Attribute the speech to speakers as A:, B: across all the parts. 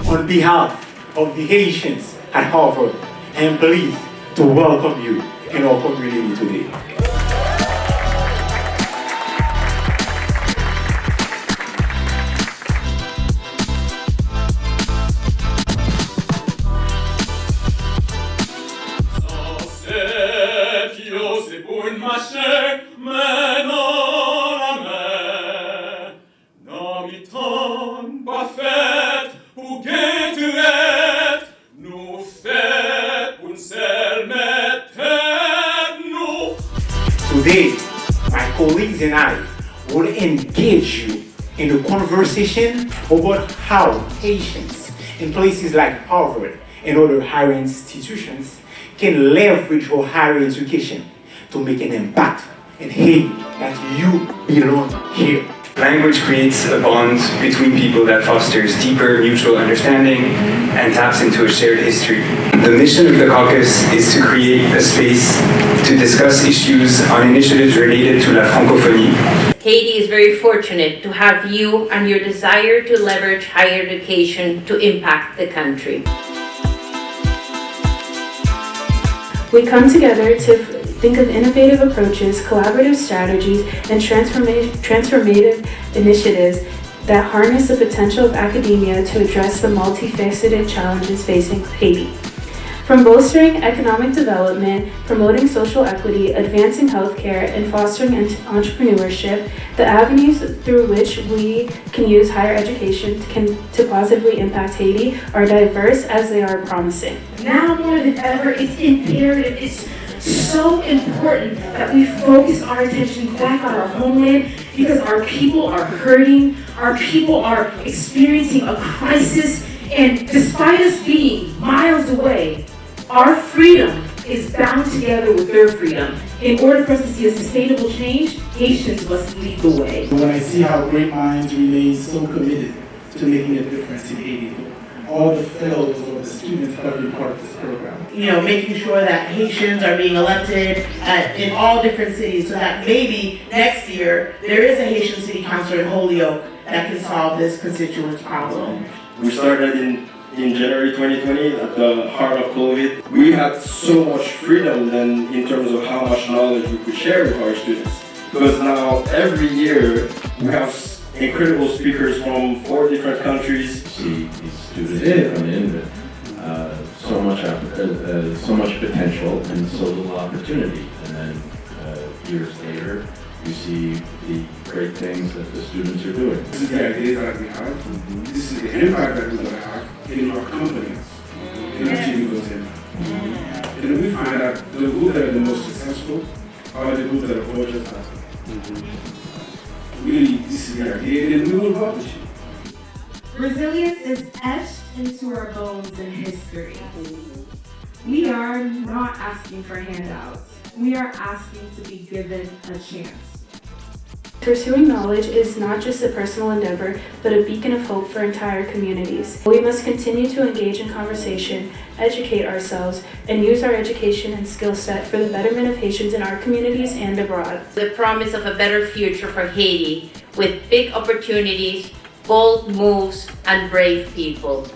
A: On behalf of the Haitians at Harvard, I am pleased to welcome you in our community today. Today, my colleagues and I will engage you in a conversation about how Haitians in places like Harvard and other higher institutions can leverage our higher education to make an impact in Haiti that you belong here.
B: Language creates a bond between people that fosters deeper mutual understanding and taps into a shared history. The mission of the caucus is to create a space to discuss issues on initiatives related to la francophonie.
C: Haiti is very fortunate to have you and your desire to leverage higher education to impact the country.
D: We come together to think of innovative approaches, collaborative strategies, and transformative initiatives that harness the potential of academia to address the multifaceted challenges facing Haiti. From bolstering economic development, promoting social equity, advancing healthcare, and fostering entrepreneurship, the avenues through which we can use higher education to positively impact Haiti are diverse as they are promising.
E: Now more than ever, it's imperative, it's so important that we focus our attention back on our homeland because our people are hurting, our people are experiencing a crisis, and despite us being miles away, our freedom is bound together with their freedom. In order for us to see a sustainable change, Haitians must lead the way.
F: When I see how great minds remain so committed to making a difference in Haiti, all the fellows or the students have been part of this program.
G: You know, making sure that Haitians are being elected in all different cities so that maybe next year there is a Haitian city councilor in Holyoke that can solve this constituents' problem.
H: We started in January 2020 at the heart of COVID. We had so much freedom then in terms of how much knowledge we could share with our students. Because now every year we have incredible speakers from 4 different countries.
I: See these students come in with so much potential and so little opportunity, and then years later you see the great things that the students are doing.
F: This is the ideas that we have. This is the impact that we're going to have in our companies in achieving those impacts. And we find that the group that are the most successful are the group that approach us that. Really, this is the idea, and we will publish it.
E: Resilience is etched into our bones and history. We are not asking for handouts. We are asking to be given a chance.
D: Pursuing knowledge is not just a personal endeavor, but a beacon of hope for entire communities. We must continue to engage in conversation, educate ourselves, and use our education and skill set for the betterment of Haitians in our communities and abroad.
C: The promise of a better future for Haiti with big opportunities, bold moves, and brave people.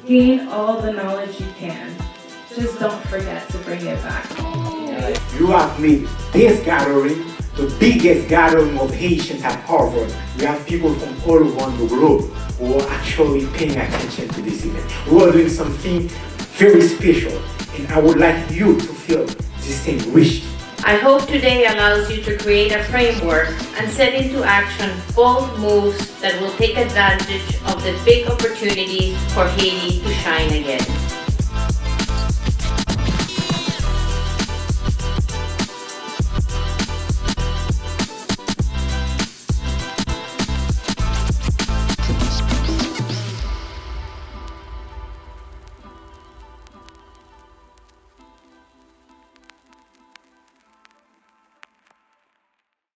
E: Gain all the knowledge you can. Just don't forget to bring it back home.
A: You have made this gathering the biggest gathering of Haitians at Harvard. We have people from all around the globe who are actually paying attention to this event. We are doing something very special, and I would like you to feel distinguished.
C: I hope today allows you to create a framework and set into action bold moves that will take advantage of the big opportunities for Haiti to shine again.